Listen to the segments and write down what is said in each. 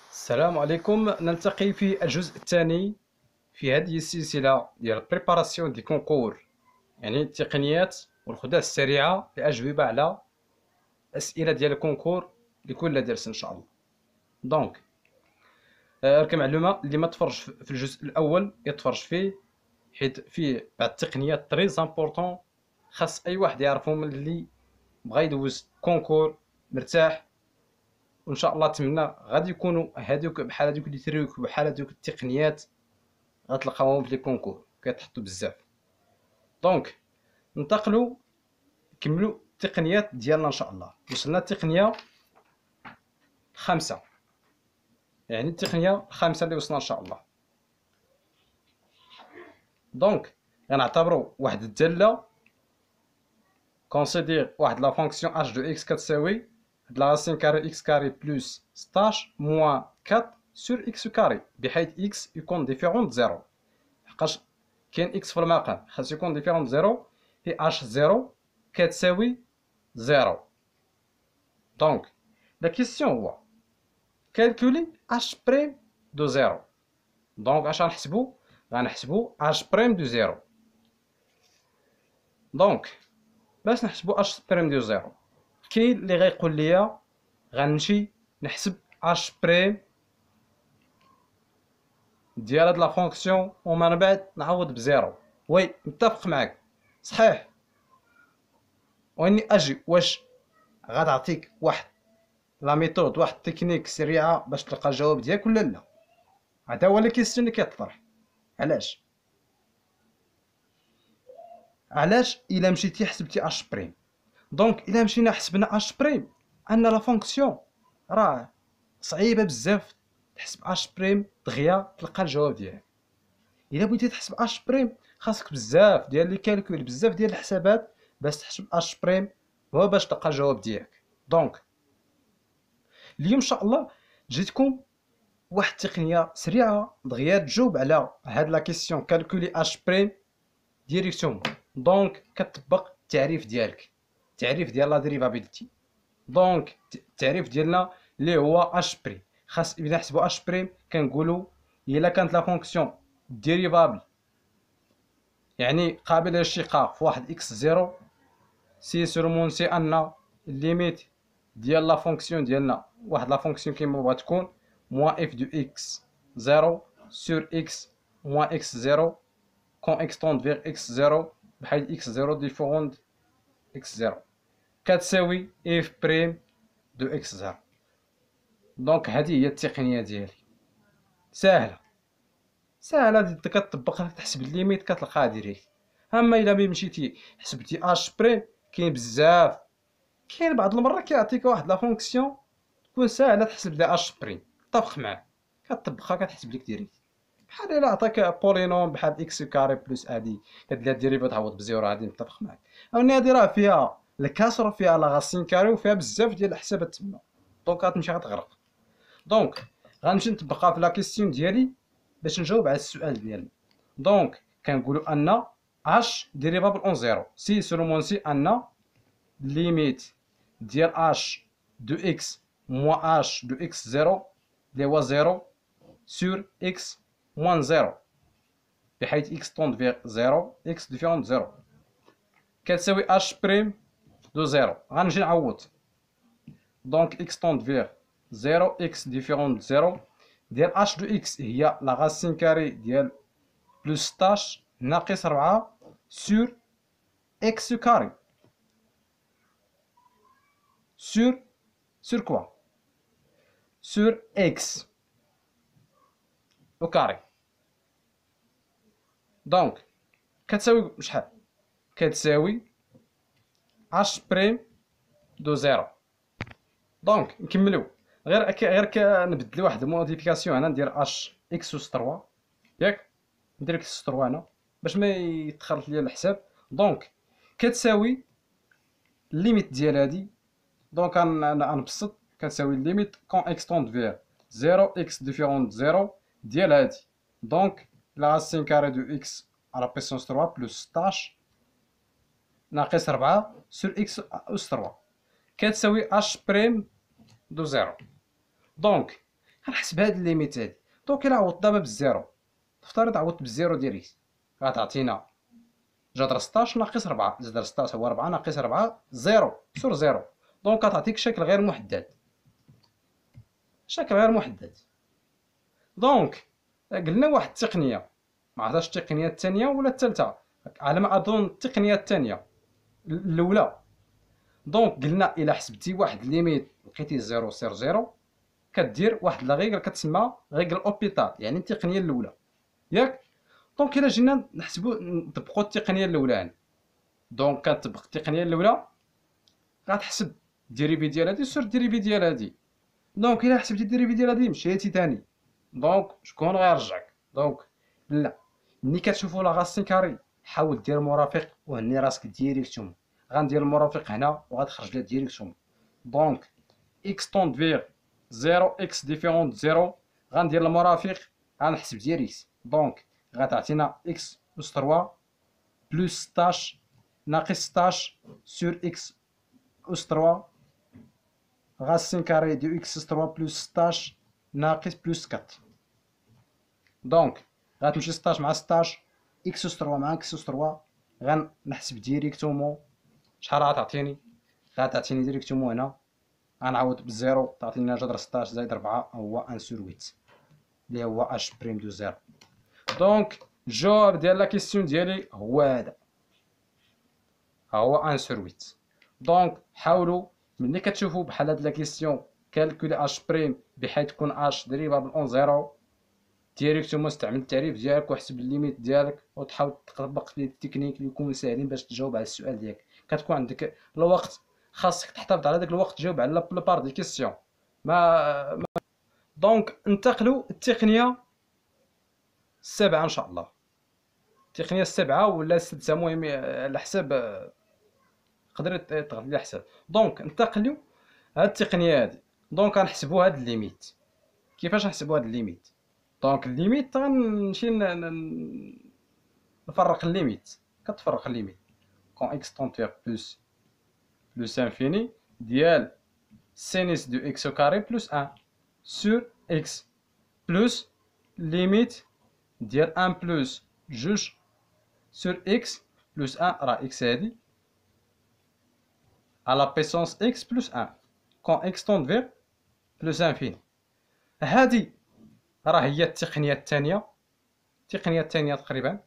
السلام عليكم. نلتقي في الجزء الثاني في هذه السلسلة ديال بريباراسيون دي كونكور، يعني التقنيات والخطوات السريعة للأجوبة على أسئلة ديال الكونكور لكل درس إن شاء الله. دونك كمعلومة اللي ما تفرج في الجزء الأول يتفرج فيه، حيت فيه بعض التقنيات تري امبورطون خاص أي واحد يعرفهم اللي بغا يدوز كونكور مرتاح. وان شاء الله نتمنى غادي يكونوا هذوك بحال هذوك لي تريك بحال هذوك التقنيات غتلقاوهم في لي كونكور كيتحطوا بزاف. دونك ننتقلوا نكملوا التقنيات ديالنا ان شاء الله. وصلنا التقنيه 5، يعني التقنيه 5 اللي وصلنا ان شاء الله. دونك غنعتبروا واحد الداله كونسيدير واحد لا فونكسيون h دو x كتساوي لا راسين كاري x كاري بلس 16 موان 4 سور x كاري، بحيث x يكون ديفيرون د زيرو. لحقاش كاين x في المقام خاص يكون ديفيرون د زيرو، هي h زيرو كتساوي زيرو. دونك لا كيسيون هو كالكولي h بريم دو زيرو. دونك اش غنحسبو؟ غنحسبو h بريم دو زيرو. دونك باش نحسبو h بريم دو زيرو، كاين اللي غيقول ليا غنمشي نحسب h بريم ديال هاد لا فونكسيون ومن بعد نعوض بزيرو. وي متفق معاك صحيح، واني اجي واش غتعطيك واحد لا ميثود واحد التكنيك سريعه باش تلقى الجواب ديالك ولا لا؟ هذا هو لا كيسيون اللي كيطرح. علاش الا مشيتي حسبتي h بريم؟ دونك الا مشينا حسبنا h بريم ان لا فونكسيون راه صعيبه بزاف تحسب h بريم دغيا تلقى الجواب ديالك. الا بغيتي تحسب h بريم خاصك بزاف ديال لي كالكول، بزاف ديال الحسابات باش تحسب h بريم هو باش تلقى الجواب ديالك. دونك اليوم ان شاء الله جيتكم واحد التقنيه سريعه دغيا تجاوب على هاد لا كيسيون كالكولي h بريم ديريكتومون. دونك كتطبق التعريف ديالك، التعريف ديال لا ديريفابيلتي. دونك التعريف ديالنا اللي هو h بريم، خاص اذا نحسبوا h بريم كنقولوا الا كانت لا فونكسيون ديريفابل يعني قابل للاشتقاق في واحد x زيرو، سي سورمون سي ان الليميت ديال لا فونكسيون ديالنا واحد لا فونكسيون كيما بغات تكون موان اف دو x زيرو سور x موان x زيرو كون x طوند فيغ x زيرو، بحيث x زيرو ديفيرون x زيرو كتساوي f بريم دو x زيرو. دونك هذه هي التقنيه ديالي ساهله كتطبقها تحسب الليميت كتلقاها ديريكت. اما الا مشيتي حسبتي h بريم كاين بزاف، كاين بعض المرات كيعطيك واحد لا فونكسيون تكون ساهله تحسب لها h بريم، اتفق معاك كتطبقها كتحسب لك ديريكت. بحال الا عطاك بولينوم بحال x كاري بلس هادي كدير الديريفا تعوض بزيرو، هادي متفق معاك. اما هادي راه فيها الكسر فيها لا غاسين كاري وفيها بزاف ديال الحسابات تما، دونك غتمشي غتغرق. دونك غنمشي نطبقها في لا كيسيون ديالي باش نجاوب على السؤال ديالنا. دونك كنقولوا ان h ديريفابل اون زيرو سي سولومون سي ان ليميت ديال h دو x موان h دو x زيرو اللي هو زيرو سور x موان زيرو، بحيث x طوند فيغ زيرو x ديفيرون زيرو كتساوي h بريم دو زيرو. غنجي نعوض. دونك x طوند فيغ زيرو x ديفيرون زيرو ديال h دو x هي لا غاسين كاري ديال بلس 16 ناقص 4 سور x كاري سور كوا سور x او كاري. دونك كتساوي شحال؟ كتساوي h بريم دو زيرو. دونك نكملو غير نبدل واحد الموديفيكاسيون هنا ندير h x اس 3 ياك، ندير x اس 3 هنا باش ما يتخلط ليا الحساب. دونك كتساوي الليميت ديال هادي، دونك غنبسط كتساوي الليميت كون x طوند فيغ زيرو x ديفيرون زيرو ديال هادي. دونك لا راسين كاري دو x على بيسونس 3 بلس 16 ناقص 4 سور x اس 3 كتساوي h بريم دو زيرو. دونك غنحسب هاد الليميت هادي. دونك الا عوضت دابا بالزيرو، نفترض عوضت بالزيرو ديريكت، غتعطينا جذر 16 ناقص 4، جذر 16 هو 4 ناقص 4 زيرو سور زيرو. دونك غتعطيك شكل غير محدد، شكل غير محدد. دونك قلنا واحد التقنيه، ما عرفتش التقنيه الثانيه ولا الثالثه، على ما اظن التقنيه الثانيه الاولى. دونك قلنا الا حسبتي واحد ليميت لقيتي زيرو سير زيرو، كدير واحد لا ريغل كتسمى ريغل اوبيتال، يعني التقنيه الاولى ياك. دونك الا جينا نحسبوا نطبقوا التقنيه الاولى، دونك كنطبق التقنيه الاولى، غتحسب الديريفي ديال هادي سور الديريفي ديال هادي. دونك الا حسبتي الديريفي ديال هادي مشيتي تاني، دونك شكون غيرجعك؟ دونك لا، ملي كتشوفوا لا غاسين كاري حاول دير مرافق وهني راسك ديريكتوم. غندير المرافق هنا وغتخرج لها ديريكتوم. دونك اكس طوند فيغ زيرو اكس ديفيرون زيرو، غندير المرافق غنحسب ديريكت. دونك غتعطينا اكس أس 3 بلس 16 ناقص 16 سور اكس أس 3 غاسين كاري دو اكس أس 3 بلس 16 ناقص بلس 4. دونك غتمشي 16 مع 16، اكس أس 3 مع اكس أس 3، غنحسب ديريكتومون شحال غتعطيني. غتعطيني ديريكتومون هنا غنعوض بالزيرو، تعطينا جذر 16 زائد 4 هو 1 سور 8 اللي هو اش بريم دو زيرو. دونك الجواب ديال لا كيسيون ديالي هو هذا، ها هو 1 سور 8. دونك حاولوا ملي كتشوفوا بحال هاد لا كيسيون كالكولي اش بريم بحيث تكون اش دريبابل اون زيرو، ديريكتومون استعمل التعريف ديالك وحسب الليميت ديالك وتحاول تطبق لي التكنيك اللي يكونوا ساهلين باش تجاوب على السؤال ديالك. كتكون عندك الوقت، خاصك تحتفظ على داك الوقت تجاوب على بلوبار دي كيسيون ما. دونك انتقلوا التقنيه السابعه ان شاء الله، التقنيه السابعه ولا السادسه، المهم على حساب قدرت تغطي على حساب. دونك ننتقلوا هاد التقنيه هادي. دونك غنحسبوا هاد الليميت. كيفاش نحسبوا هاد الليميت؟ دونك الليميت غنمشي نفرق الليميت. كتفرق الليميت كون اكس طون فيغ بلس انفيني ديال سينيس دو اكس او كاري بلس 1 سور اكس بلس ليميت ديال 1 بلس جوج سور اكس بلس 1، راه اكس هادي على بيسونس اكس بلس 1 كون اكس طون فيغ بلس انفيني. هادي راه هي التقنيه الثانيه، التقنيه الثانيه تقريبا،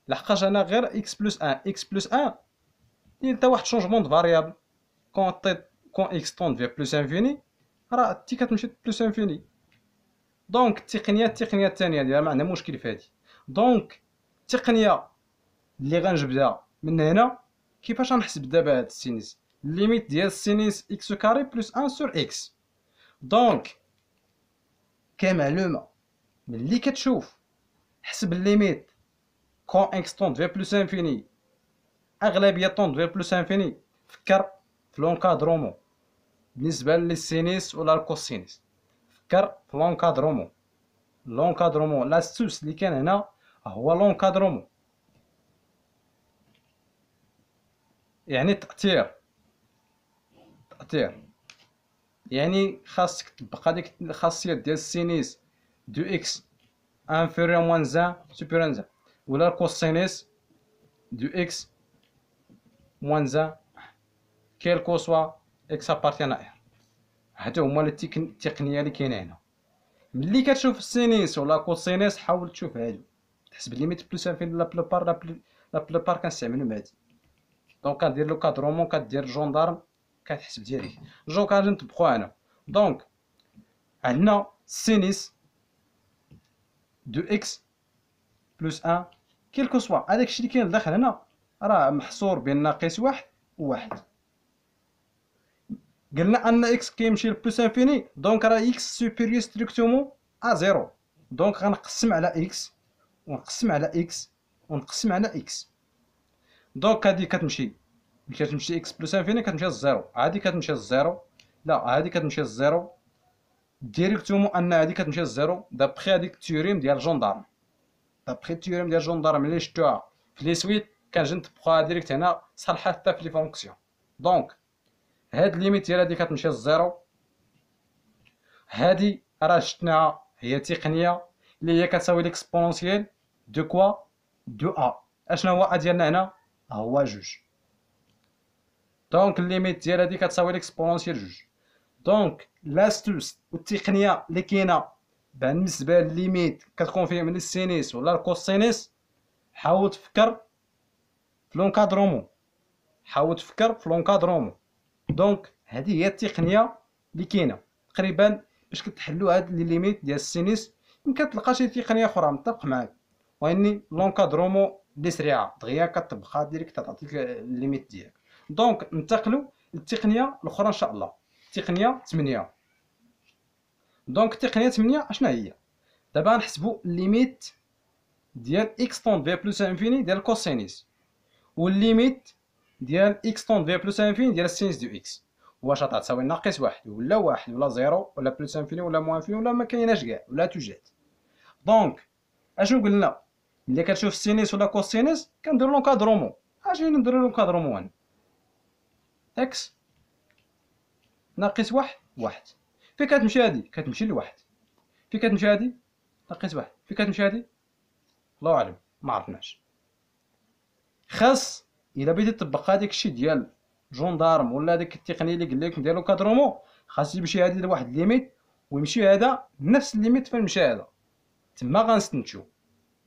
لحقاش انا غير اكس بلس 1 اكس بلس 1 دير حتى واحد شونجمون دو فاريابل. كون اكس طون فيغ بلس انفيني راه تي كتمشي بلس انفيني. دونك التقنيه الثانيه ديالها ما عندها مشكل في هادي. دونك التقنيه اللي غنجبدها من هنا، كيفاش غنحسب دابا هاد السينيس؟ الليميت ديال السينيس اكس كاري بلس 1 سور اكس. دونك كمعلومه ملي كتشوف حسب الليميت كون اكس طون فيغ بلس انفيني اغلبيه طون فيغ بلس انفيني، فكر في لونكادرومون بالنسبه للسينيس ولا الكوسينيس. فكر في لونكادرومون، لونكادرومون لاستوس اللي كان هنا هو لونكادرومون، يعني تأثير يعني خاصك تبقى هذيك الخاصيات ديال السينيس دو اكس انفيريور موان زان سوبيريور زان، ولا الكوسينيس دو اكس موان زان كيلكو سوا اكس ابارتيان ا ار. هادو هما التقنيه اللي كاينه هنا. ملي كتشوف السينيس ولا كوسينيس حاول تشوف هادو، تحسب ليميت بلس انفين لا بلوبار كنستعملهم هادي. دونك كدير لو كادرومون، كدير جوندارم، كتحسب ديالك. دونك غادي نطبقوها هنا. دونك عندنا سينيس دو اكس بلس 1 كيلكو سوا هذاك الشيء اللي كاين لداخل هنا راه محصور بين ناقص واحد وواحد. قلنا ان اكس كيمشي لبلس انفيني، دونك راه اكس سوبيريور ستريكتومون ا زيرو. دونك غنقسم على اكس ونقسم على اكس ونقسم على اكس. دونك هادي كتمشي اكس بلس انفيني كتمشي للزيرو، هادي كتمشي للزيرو، لا هادي كتمشي للزيرو ديريكتومون، ان هادي كتمشي للزيرو دابخي هاديك التيوريم ديال جوندارم. دابخي التيوريم ديال جوندارم اللي شفتوها في لي سويت كنجي نطبقوها ديريكت هنا، صالحه حتى في لي فونكسيون. دونك هاد ليميت ديال هادي كتمشي للزيرو، هادي راه شفناها، هي تقنيه اللي هي كتساوي ليكسبونونسيال دو كوا، دو ا. اشنا هو ا ديالنا هنا؟ هو جوج. دونك الليميت ديال هادي كتساوي ليكسبونونسيال جوج. دونك لاستوس والتقنيه اللي كاينه بالنسبه للليميت كتكون فيه من السينيس ولا الكوسينيس، حاول تفكر في لونكادرومون، حاول تفكر في لونكادرومون. دونك هذه هي التقنيه اللي كاينه تقريبا باش كتحلوا هاد لي ليميت ديال السينيس. يمكن تلقى شي تقنيه اخرى، متفق معاك، واني لونكادرومون اللي سريعه دغيا كتطبقها ديريكت تعطيك الليميت ديالك. دونك ننتقلوا للتقنيه الاخرى ان شاء الله، التقنيه 8. دونك التقنيه 8 اشنا هي؟ دابا غنحسبوا الليميت ديال اكس طون في بلس انفيني ديال الكوسينيس، والليميت ديال اكس طون في بلس انفيني ديال السينيس دو اكس. واش غتساوي ناقص واحد ولا واحد ولا زيرو ولا بلس انفيني ولا موان انفيني ولا ما كايناش كاع ولا توجد. دونك اشنو قلنا؟ ملي كتشوف السينيس ولا كوسينيس كنديرو لونكادرومون. اش نديرو لونكادرومون؟ اكس ناقص واحد واحد. فين كتمشي هادي؟ كتمشي لواحد. فين كتمشي هادي؟ ناقص واحد. فين كتمشي هادي؟ الله اعلم، ما عرفناش. خاص الا بغيتي تطبق هذاك الشيء ديال جوندارم ولا ديك التقنيه اللي قال لك ندير لونكادرومون، خاص يمشي هادي لواحد ليميت ويمشي هذا نفس الليميت فين مشى هذا، تما غنستنتجو.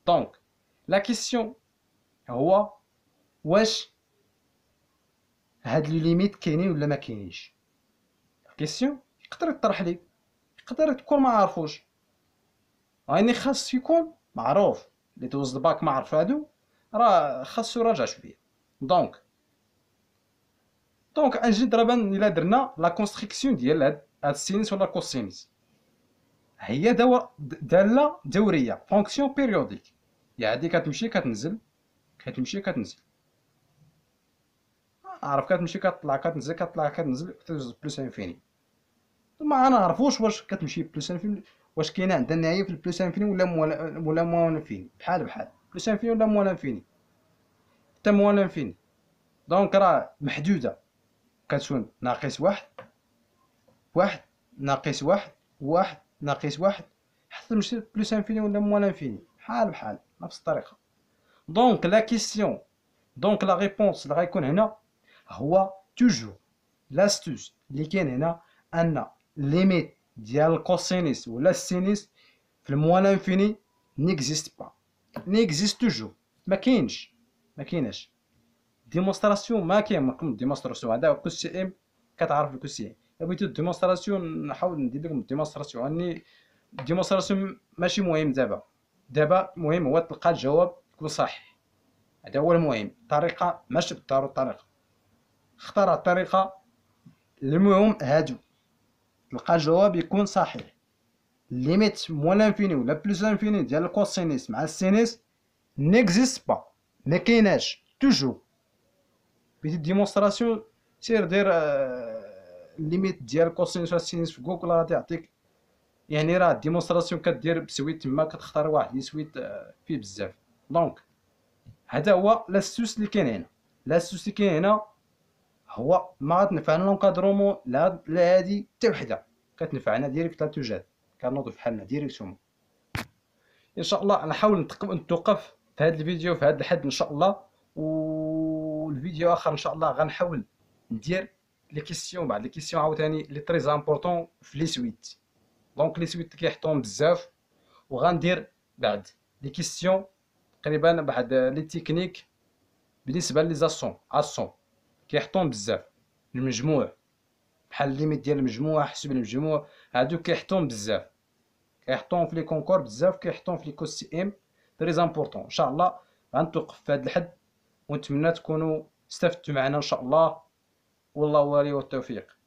دونك لا كيسيون هو واش هاد لي ليميت كاينين ولا ما كاينينش. الكيسيون يقدر يطرح ليك، يقدر تكون ما عارفوش، يعني خاص يكون معروف. اللي دوز الباك ما عرف هادو راه خاصو يراجع شويه. دونك اجي دابا الا درنا لا كونستركسيون ديال هاد السينيس ولا الكوسينيس، هي داله دوريه، فونكسيون بيريوديك، يعني كتمشي كتنزل كتمشي كتنزل، عارف، كتمشي كتطلع كتنزل كتطلع كتنزل بلوس انفيني. ما نعرفوش واش كتمشي بلوس انفيني، واش كاينه عندها النهايه في البلوس انفيني ولا موان انفيني، بحال بلوس انفيني ولا موان انفيني، حتى موان انفيني. دونك راه محدوده، كتكون ناقص واحد واحد ناقص واحد واحد ناقص واحد حتى تمشي بلوس انفيني ولا موان انفيني، بحال نفس الطريقه. دونك لا كيسيون، دونك لا ريبونس اللي غيكون هنا هو توجور لاستوس اللي كاين هنا، ان ليميت ديال الكوسينيس ولا السينيس في الموان انفيني نيكزيست با، نيكزيست توجور، ما كايناش ديمونستراسيون، ما كاين ممكن ديمونستراسيون. هذا كو سي ام، كتعرف الكو سي ام. بغيتو ديمونستراسيون نحاول ندير لكم ديمونستراسيون، اني ديمونستراسيون ماشي مهم دابا المهم هو تلقى الجواب يكون صحيح، هذا هو المهم. الطريقه ماشي بالضرورة الطريقه، اختار الطريقه، المهم هادو تلقى الجواب يكون صحيح. ليميت موان لانفيني ولا بلوس لانفيني ديال الكوسينيس مع السينيس نيكزيست با، ما كايناش توجور. بغيتي ديمونستراسيون سير دير الليميت ديال الكوسينيس والسينيس في جوجل، راه تيعطيك، يعني راه ديمونستراسيون كدير بسويت تما، كتختار واحد لي سويت فيه بزاف. دونك هذا هو لاستوس اللي كاين هنا. لاستوس اللي كاين هنا هو ما غتنفعنا لونكادرومون لا هادي حتى وحده، كتنفعنا ديريكت لا توجد، كنوض بحالنا ديريكتومون. ان شاء الله نحاول نتوقف في هذا الفيديو في هذا الحد ان شاء الله، والفيديو اخر ان شاء الله غنحاول ندير لي كيسيون، بعد لي كيسيون عاوتاني لي تري امبورطون في لي سويت. دونك لي سويت كيحطوهم بزاف، وغندير بعد لي كيسيون تقريبا بعد لي تكنيك بالنسبه لي اسون كيحطوهم بزاف. المجموع بحال الليميت ديال المجموع، حسب المجموع، هادو كيحطوهم بزاف، كيحطوهم في لي كونكور بزاف، كيحطوهم في لي كو سي ام تري امبورطون. ان شاء الله غنتوقف في هذا الحد، ونتمنى تكونوا استفدتوا معنا ان شاء الله، والله ولي والتوفيق.